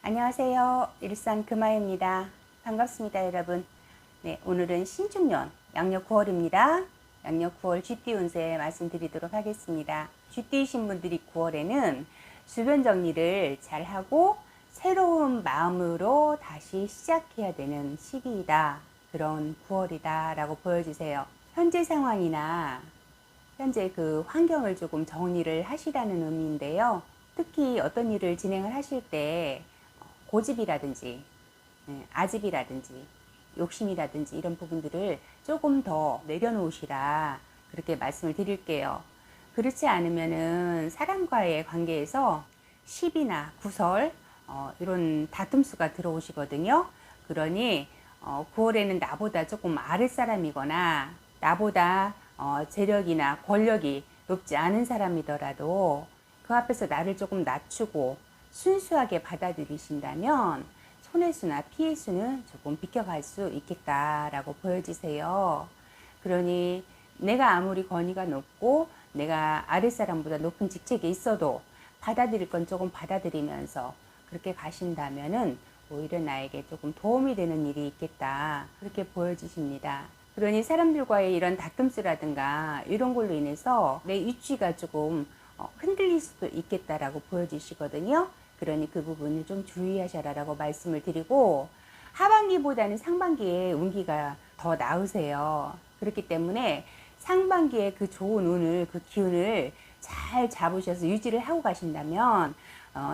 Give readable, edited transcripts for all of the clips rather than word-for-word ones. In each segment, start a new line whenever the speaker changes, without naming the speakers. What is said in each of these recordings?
안녕하세요. 일산 금아입니다. 반갑습니다, 여러분. 네, 오늘은 신축년 양력 9월입니다. 양력 9월 쥐띠 운세 말씀드리도록 하겠습니다. 쥐띠이신 분들이 9월에는 주변 정리를 잘하고 새로운 마음으로 다시 시작해야 되는 시기이다. 그런 9월이다 라고 보여주세요. 현재 상황이나 현재 그 환경을 조금 정리를 하시라는 의미인데요. 특히 어떤 일을 진행을 하실 때 고집이라든지 아집이라든지 욕심이라든지 이런 부분들을 조금 더 내려놓으시라 그렇게 말씀을 드릴게요. 그렇지 않으면은 사람과의 관계에서 시비나 구설 이런 다툼수가 들어오시거든요. 그러니 9월에는 나보다 조금 아랫사람이거나 나보다 재력이나 권력이 높지 않은 사람이더라도 그 앞에서 나를 조금 낮추고 순수하게 받아들이신다면 손해수나 피해수는 조금 비켜갈 수 있겠다라고 보여지세요. 그러니 내가 아무리 권위가 높고 내가 아랫사람보다 높은 직책에 있어도 받아들일 건 조금 받아들이면서 그렇게 가신다면은 오히려 나에게 조금 도움이 되는 일이 있겠다 그렇게 보여지십니다. 그러니 사람들과의 이런 다툼수라든가 이런 걸로 인해서 내 위치가 조금 흔들릴 수도 있겠다라고 보여지시거든요. 그러니 그 부분을 좀 주의하셔라라고 말씀을 드리고, 하반기보다는 상반기에 운기가 더 나으세요. 그렇기 때문에 상반기에 그 좋은 운을, 그 기운을 잘 잡으셔서 유지를 하고 가신다면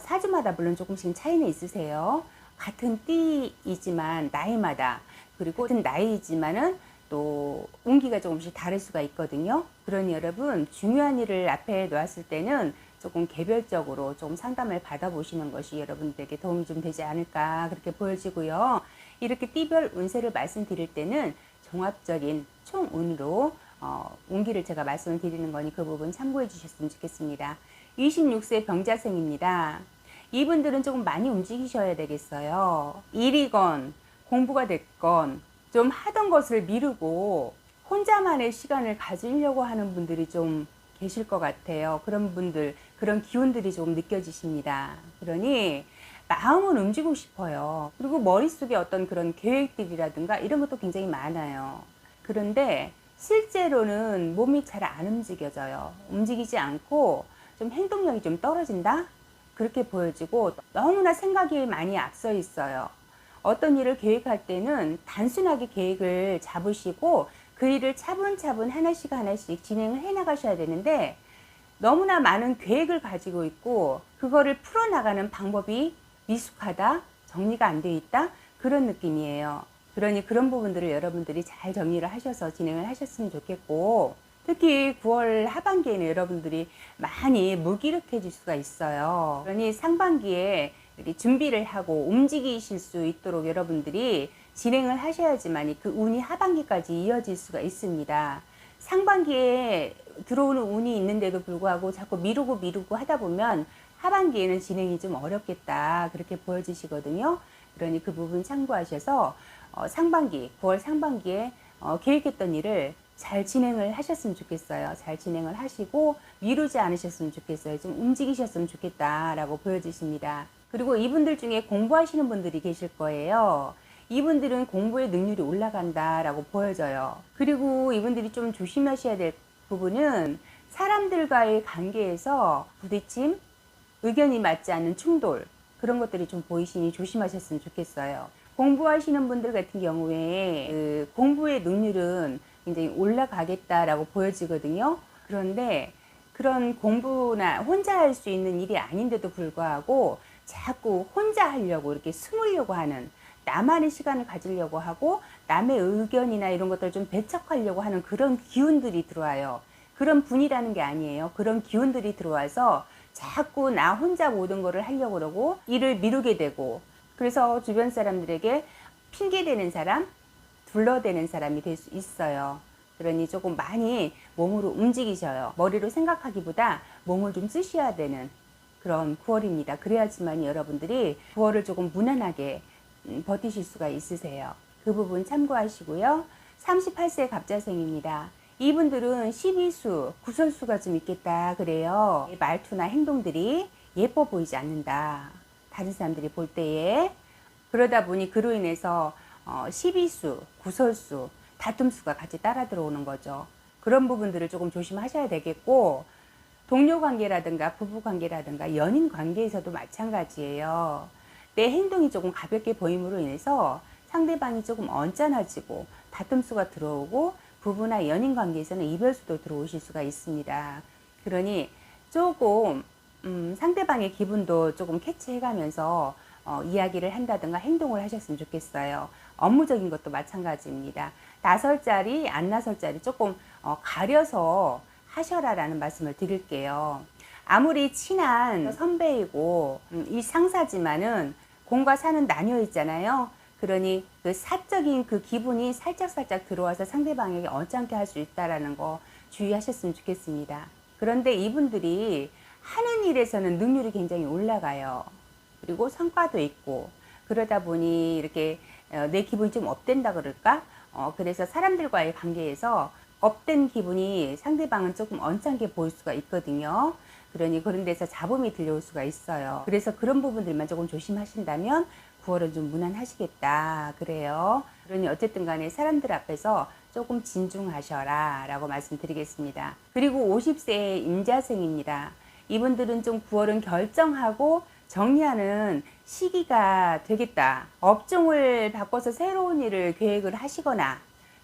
사주마다 물론 조금씩 차이는 있으세요. 같은 띠이지만 나이마다, 그리고 같은 나이이지만은 또 운기가 조금씩 다를 수가 있거든요. 그러니 여러분 중요한 일을 앞에 놓았을 때는 조금 개별적으로 좀 상담을 받아보시는 것이 여러분들에게 도움이 좀 되지 않을까 그렇게 보여지고요. 이렇게 띠별 운세를 말씀드릴 때는 종합적인 총운으로 운기를 제가 말씀을 드리는 거니 그 부분 참고해 주셨으면 좋겠습니다. 26세 병자생입니다. 이분들은 조금 많이 움직이셔야 되겠어요. 일이건 공부가 됐건 좀 하던 것을 미루고 혼자만의 시간을 가지려고 하는 분들이 좀 계실 것 같아요. 그런 분들, 그런 기운들이 좀 느껴지십니다. 그러니 마음은 움직이고 싶어요. 그리고 머릿속에 어떤 그런 계획들이라든가 이런 것도 굉장히 많아요. 그런데 실제로는 몸이 잘 안 움직여져요. 움직이지 않고 좀 행동력이 좀 떨어진다? 그렇게 보여지고 너무나 생각이 많이 앞서 있어요. 어떤 일을 계획할 때는 단순하게 계획을 잡으시고 그 일을 차분차분 하나씩 진행을 해 나가셔야 되는데 너무나 많은 계획을 가지고 있고 그거를 풀어나가는 방법이 미숙하다, 정리가 안 돼 있다 그런 느낌이에요. 그러니 그런 부분들을 여러분들이 잘 정리를 하셔서 진행을 하셨으면 좋겠고, 특히 9월 하반기에는 여러분들이 많이 무기력해질 수가 있어요. 그러니 상반기에 준비를 하고 움직이실 수 있도록 여러분들이 진행을 하셔야지만 그 운이 하반기까지 이어질 수가 있습니다. 상반기에 들어오는 운이 있는데도 불구하고 자꾸 미루고 하다 보면 하반기에는 진행이 좀 어렵겠다 그렇게 보여지시거든요. 그러니 그 부분 참고하셔서 상반기 9월 상반기에 계획했던 일을 잘 진행을 하셨으면 좋겠어요. 잘 진행을 하시고 미루지 않으셨으면 좋겠어요. 좀 움직이셨으면 좋겠다라고 보여지십니다. 그리고 이분들 중에 공부하시는 분들이 계실 거예요. 이분들은 공부의 능률이 올라간다라고 보여져요. 그리고 이분들이 좀 조심하셔야 될 부분은 사람들과의 관계에서 부딪힘, 의견이 맞지 않는 충돌 그런 것들이 좀 보이시니 조심하셨으면 좋겠어요. 공부하시는 분들 같은 경우에 그 공부의 능률은 굉장히 올라가겠다라고 보여지거든요. 그런데 그런 공부나 혼자 할 수 있는 일이 아닌데도 불구하고 자꾸 혼자 하려고 이렇게 숨으려고 하는, 나만의 시간을 가지려고 하고 남의 의견이나 이런 것들을 좀 배척하려고 하는 그런 기운들이 들어와요. 그런 분이라는 게 아니에요. 그런 기운들이 들어와서 자꾸 나 혼자 모든 거를 하려고 그러고 일을 미루게 되고, 그래서 주변 사람들에게 핑계대는 사람, 둘러대는 사람이 될 수 있어요. 그러니 조금 많이 몸으로 움직이셔요. 머리로 생각하기보다 몸을 좀 쓰셔야 되는 그런 9월입니다. 그래야지만 여러분들이 9월을 조금 무난하게 버티실 수가 있으세요. 그 부분 참고하시고요. 38세 갑자생입니다. 이분들은 12수, 구설수가 좀 있겠다 그래요. 말투나 행동들이 예뻐 보이지 않는다. 다른 사람들이 볼 때에. 그러다 보니 그로 인해서 시비수, 구설수, 다툼수가 같이 따라 들어오는 거죠. 그런 부분들을 조금 조심하셔야 되겠고, 동료 관계라든가 부부 관계라든가 연인 관계에서도 마찬가지예요. 내 행동이 조금 가볍게 보임으로 인해서 상대방이 조금 언짢아지고 다툼수가 들어오고, 부부나 연인 관계에서는 이별수도 들어오실 수가 있습니다. 그러니 조금 상대방의 기분도 조금 캐치해가면서 이야기를 한다든가 행동을 하셨으면 좋겠어요. 업무적인 것도 마찬가지입니다. 나설 자리, 안 나설 자리 조금 가려서 하셔라라는 말씀을 드릴게요. 아무리 친한 선배이고 이 상사지만은 공과 사는 나뉘어 있잖아요. 그러니 그 사적인 그 기분이 살짝살짝 들어와서 상대방에게 언짢게 할 수 있다라는 거 주의하셨으면 좋겠습니다. 그런데 이분들이 하는 일에서는 능률이 굉장히 올라가요. 그리고 성과도 있고, 그러다 보니 이렇게 내 기분이 좀 업된다 그럴까? 그래서 사람들과의 관계에서 업된 기분이 상대방은 조금 언짢게 보일 수가 있거든요. 그러니 그런 데서 잡음이 들려올 수가 있어요. 그래서 그런 부분들만 조금 조심하신다면 9월은 좀 무난하시겠다 그래요. 그러니 어쨌든 간에 사람들 앞에서 조금 진중하셔라 라고 말씀드리겠습니다. 그리고 50세의 임자생입니다. 이분들은 좀 9월은 결정하고 정리하는 시기가 되겠다. 업종을 바꿔서 새로운 일을 계획을 하시거나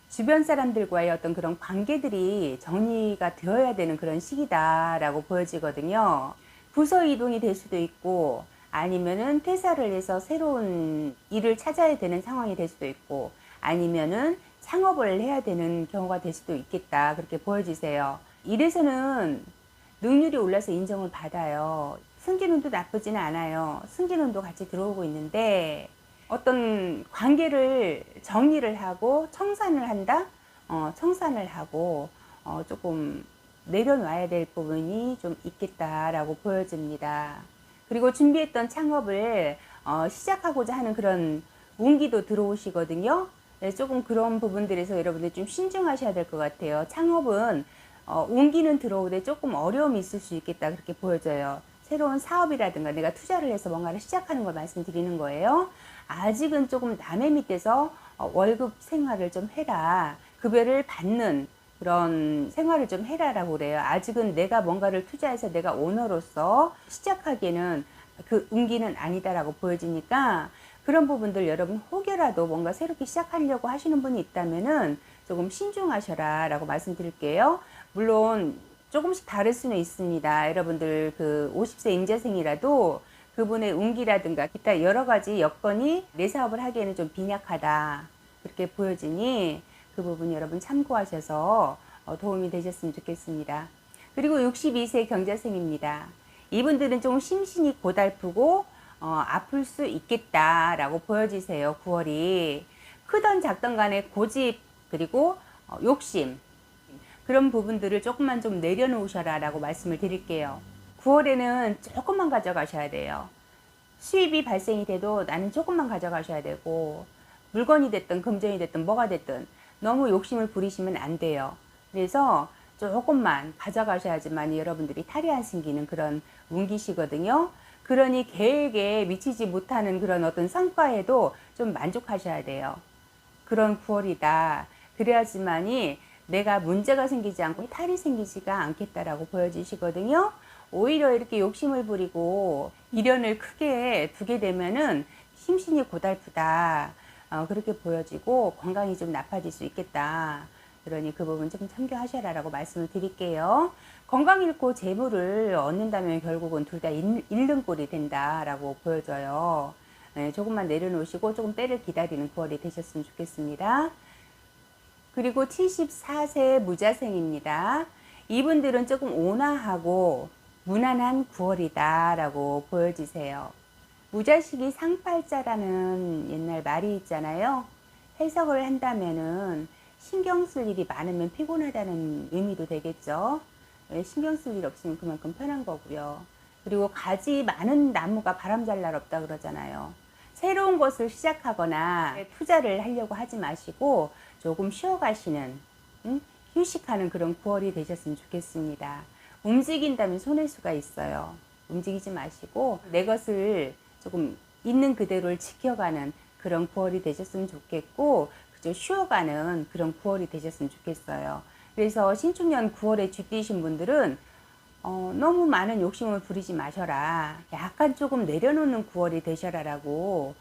주변 사람들과의 어떤 그런 관계들이 정리가 되어야 되는 그런 시기다라고 보여지거든요. 부서 이동이 될 수도 있고, 아니면은 퇴사를 해서 새로운 일을 찾아야 되는 상황이 될 수도 있고, 아니면은 창업을 해야 되는 경우가 될 수도 있겠다, 그렇게 보여지세요. 이래서는 능률이 올라서 인정을 받아요. 승진운도 나쁘지는 않아요. 승진운도 같이 들어오고 있는데, 어떤 관계를 정리를 하고 청산을 한다? 청산을 하고 조금 내려놔야 될 부분이 좀 있겠다라고 보여집니다. 그리고 준비했던 창업을 시작하고자 하는 그런 운기도 들어오시거든요. 네, 조금 그런 부분들에서 여러분들 좀 신중하셔야 될 것 같아요. 창업은 운기는 들어오되 조금 어려움이 있을 수 있겠다 그렇게 보여져요. 새로운 사업이라든가 내가 투자를 해서 뭔가를 시작하는 걸 말씀드리는 거예요. 아직은 조금 남의 밑에서 월급 생활을 좀 해라. 급여를 받는 그런 생활을 좀 해라라고 그래요. 아직은 내가 뭔가를 투자해서 내가 오너로서 시작하기에는 그 운기는 아니다라고 보여지니까 그런 부분들 여러분 혹여라도 뭔가 새롭게 시작하려고 하시는 분이 있다면은 조금 신중하셔라 라고 말씀드릴게요. 물론 조금씩 다를 수는 있습니다. 여러분들 그 50세 임자생이라도 그분의 운기라든가 기타 여러 가지 여건이 내 사업을 하기에는 좀 빈약하다 그렇게 보여지니 그 부분 여러분 참고하셔서 도움이 되셨으면 좋겠습니다. 그리고 62세 경자생입니다. 이분들은 좀 심신이 고달프고 아플 수 있겠다라고 보여지세요. 9월이 크던 작던 간에 고집 그리고 욕심 그런 부분들을 조금만 좀 내려놓으셔라 라고 말씀을 드릴게요. 9월에는 조금만 가져가셔야 돼요. 수입이 발생이 돼도 나는 조금만 가져가셔야 되고 물건이 됐든 금전이 됐든 뭐가 됐든 너무 욕심을 부리시면 안 돼요. 그래서 조금만 가져가셔야지만 여러분들이 탈이 안 생기는 그런 운기시거든요. 그러니 계획에 미치지 못하는 그런 어떤 성과에도 좀 만족하셔야 돼요. 그런 9월이다. 그래야지만이 내가 문제가 생기지 않고 탈이 생기지가 않겠다라고 보여지시거든요. 오히려 이렇게 욕심을 부리고 미련을 크게 두게 되면은 심신이 고달프다. 그렇게 보여지고 건강이 좀 나빠질 수 있겠다. 그러니 그 부분 좀 참고하셔라라고 말씀을 드릴게요. 건강 잃고 재물을 얻는다면 결국은 둘 다 잃는 꼴이 된다라고 보여져요. 네, 조금만 내려놓으시고 조금 때를 기다리는 9월이 되셨으면 좋겠습니다. 그리고 74세 무자생입니다. 이분들은 조금 온화하고 무난한 9월이다 라고 보여지세요. 무자식이 상팔자라는 옛날 말이 있잖아요. 해석을 한다면은 신경 쓸 일이 많으면 피곤하다는 의미도 되겠죠. 신경 쓸 일 없으면 그만큼 편한 거고요. 그리고 가지 많은 나무가 바람 잘 날 없다 그러잖아요. 새로운 것을 시작하거나 투자를 하려고 하지 마시고 조금 쉬어가시는 휴식하는 그런 9월이 되셨으면 좋겠습니다. 움직인다면 손해수가 있어요. 움직이지 마시고 내 것을 조금 있는 그대로를 지켜가는 그런 9월이 되셨으면 좋겠고, 그저 쉬어가는 그런 9월이 되셨으면 좋겠어요. 그래서 신축년 9월에 쥐띠신 분들은 너무 많은 욕심을 부리지 마셔라. 약간 조금 내려놓는 9월이 되셔라라고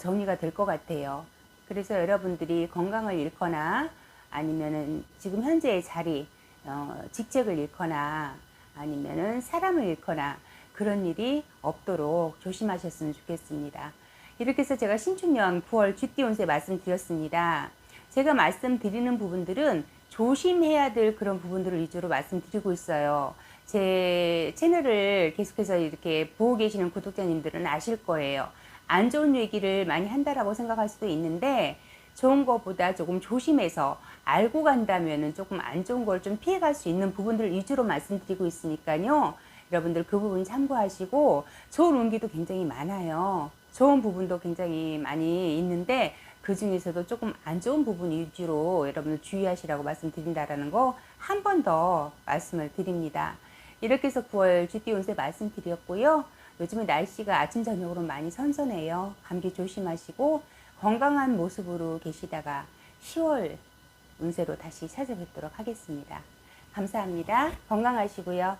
정리가 될 것 같아요. 그래서 여러분들이 건강을 잃거나 아니면은 지금 현재의 자리, 직책을 잃거나 아니면은 사람을 잃거나 그런 일이 없도록 조심하셨으면 좋겠습니다. 이렇게 해서 제가 신축년 9월 쥐띠 운세 말씀드렸습니다. 제가 말씀드리는 부분들은 조심해야 될 그런 부분들을 위주로 말씀드리고 있어요. 제 채널을 계속해서 이렇게 보고 계시는 구독자님들은 아실 거예요. 안 좋은 얘기를 많이 한다라고 생각할 수도 있는데, 좋은 것보다 조금 조심해서 알고 간다면은 조금 안 좋은 걸 좀 피해갈 수 있는 부분들 위주로 말씀드리고 있으니까요. 여러분들 그 부분 참고하시고, 좋은 운기도 굉장히 많아요. 좋은 부분도 굉장히 많이 있는데, 그 중에서도 조금 안 좋은 부분 위주로 여러분들 주의하시라고 말씀드린다라는 거 한 번 더 말씀을 드립니다. 이렇게 해서 9월 쥐띠 운세 말씀드렸고요. 요즘에 날씨가 아침 저녁으로 많이 선선해요. 감기 조심하시고 건강한 모습으로 계시다가 10월 운세로 다시 찾아뵙도록 하겠습니다. 감사합니다. 건강하시고요.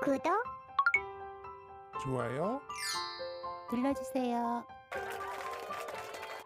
구독
좋아요
눌러주세요.